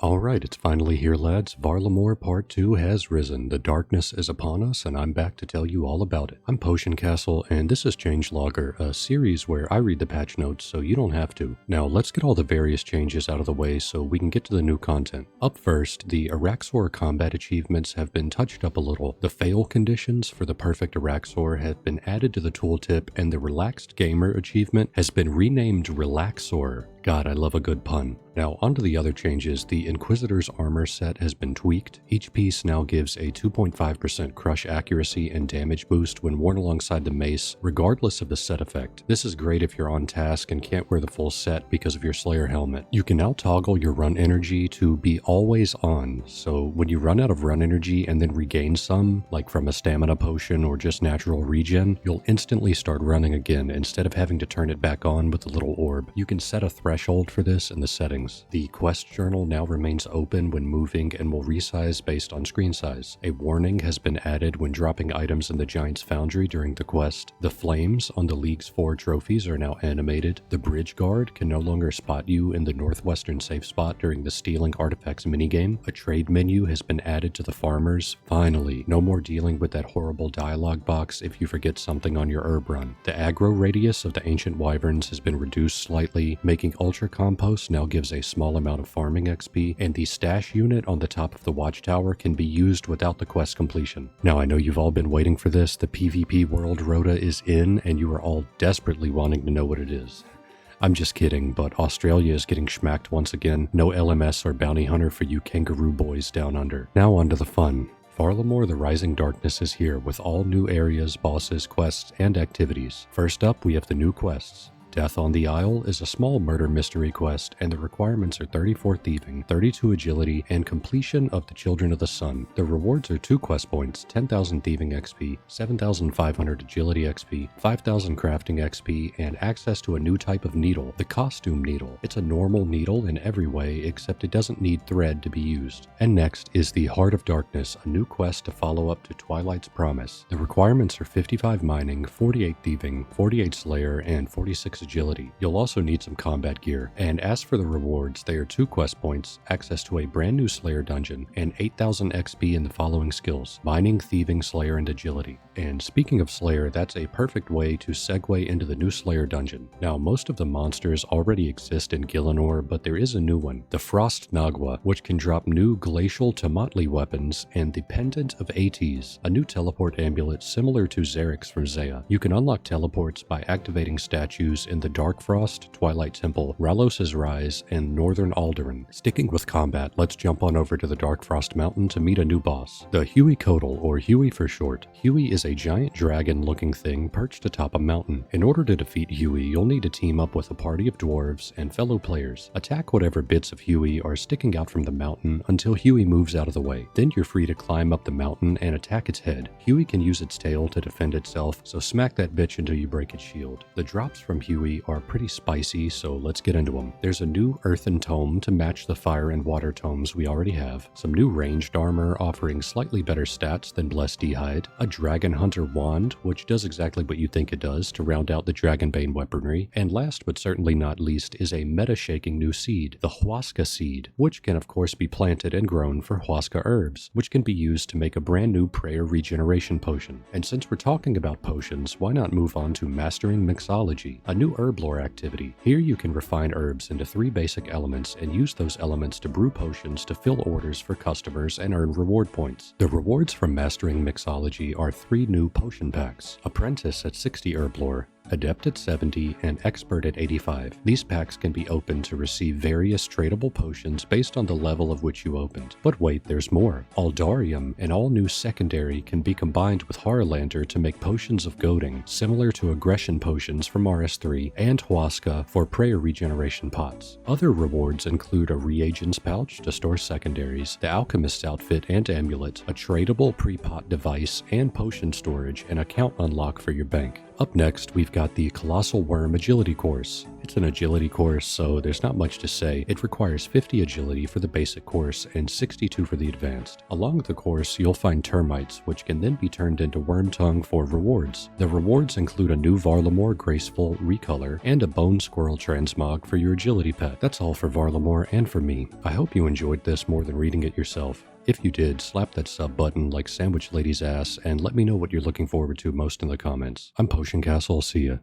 Alright, it's finally here, lads. Varlamore Part 2 has risen. The darkness is upon us, and I'm back to tell you all about it. I'm potioncastle, and this is Changelogger, a series where I read the patch notes so you don't have to. Now, let's get all the various changes out of the way so we can get to the new content. Up first, the Araxor combat achievements have been touched up a little. The fail conditions for the perfect Araxor have been added to the tooltip, and the Relaxed Gamer achievement has been renamed Relaxor. God, I love a good pun. Now, onto the other changes. The Inquisitor's armor set has been tweaked. Each piece now gives a 2.5% crush accuracy and damage boost when worn alongside the mace, regardless of the set effect. This is great if you're on task and can't wear the full set because of your Slayer helmet. You can now toggle your run energy to be always on, so when you run out of run energy and then regain some, like from a stamina potion or just natural regen, you'll instantly start running again instead of having to turn it back on with the little orb. You can set a threshold for this in the settings. The quest journal now remains open when moving and will resize based on screen size. A warning has been added when dropping items in the Giant's Foundry during the quest. The flames on the League's 4 trophies are now animated. The bridge guard can no longer spot you in the northwestern safe spot during the Stealing Artifacts minigame. A trade menu has been added to the farmers. Finally, no more dealing with that horrible dialogue box if you forget something on your herb run. The aggro radius of the Ancient Wyverns has been reduced slightly, making Ultra Compost now gives a small amount of farming XP, and the stash unit on the top of the watchtower can be used without the quest completion. Now, I know you've all been waiting for this. The PvP World Rota is in, and you are all desperately wanting to know what it is. I'm just kidding, but Australia is getting schmacked once again. No LMS or bounty hunter for you kangaroo boys down under. Now on to the fun. Varlamore the Rising Darkness is here with all new areas, bosses, quests, and activities. First up, we have the new quests. Death on the Isle is a small murder mystery quest, and the requirements are 34 thieving, 32 agility, and completion of the Children of the Sun. The rewards are 2 quest points, 10,000 thieving XP, 7,500 agility XP, 5,000 crafting XP, and access to a new type of needle, the costume needle. It's a normal needle in every way, except it doesn't need thread to be used. And next is the Heart of Darkness, a new quest to follow up to Twilight's Promise. The requirements are 55 mining, 48 thieving, 48 slayer, and 46 agility. You'll also need some combat gear. And as for the rewards, they are 2 quest points, access to a brand new Slayer dungeon, and 8,000 XP in the following skills: mining, thieving, slayer, and agility. And speaking of Slayer, that's a perfect way to segue into the new Slayer dungeon. Now, most of the monsters already exist in Gielinor, but there is a new one, the Frost Nagwa, which can drop new glacial Tomatli weapons, and the Pendant of Ates, a new teleport amulet similar to Xerix from Zaya. You can unlock teleports by activating statues in the Darkfrost, Twilight Temple, Ralos's Rise, and Northern Alderaan. Sticking with combat, let's jump on over to the Darkfrost Mountain to meet a new boss, the Hueycoatl, or Huey for short. Huey is a giant dragon-looking thing perched atop a mountain. In order to defeat Huey, you'll need to team up with a party of dwarves and fellow players. Attack whatever bits of Huey are sticking out from the mountain until Huey moves out of the way. Then you're free to climb up the mountain and attack its head. Huey can use its tail to defend itself, so smack that bitch until you break its shield. The drops from Huey are pretty spicy, so let's get into them. There's a new earthen tome to match the fire and water tomes we already have, some new ranged armor offering slightly better stats than Blessed Hide, a Dragon Hunter wand, which does exactly what you think it does to round out the Dragonbane weaponry, and last but certainly not least is a meta-shaking new seed, the Huasca seed, which can of course be planted and grown for Huasca herbs, which can be used to make a brand new prayer regeneration potion. And since we're talking about potions, why not move on to Mastering Mixology, a new Herblore activity. Here you can refine herbs into 3 basic elements and use those elements to brew potions to fill orders for customers and earn reward points. The rewards from Mastering Mixology are 3 new potion packs: Apprentice at 60 Herblore, Adept at 70, and Expert at 85. These packs can be opened to receive various tradable potions based on the level of which you opened. But wait, there's more. Aldarium, an all-new secondary, can be combined with Harlander to make potions of goading, similar to aggression potions from RS3, and Huasca for prayer regeneration pots. Other rewards include a reagents pouch to store secondaries, the Alchemist's outfit and amulet, a tradable pre-pot device, and potion storage and account unlock for your bank. Up next, we've got the Colossal Wyrm Agility course. It's an agility course, so there's not much to say. It requires 50 agility for the basic course and 62 for the advanced. Along the course, you'll find termites, which can then be turned into worm tongue for rewards. The rewards include a new Varlamore graceful recolor and a bone squirrel transmog for your agility pet. That's all for Varlamore and for me. I hope you enjoyed this more than reading it yourself. If you did, slap that sub button like Sandwich Lady's ass and let me know what you're looking forward to most in the comments. I'm potioncastle, see ya.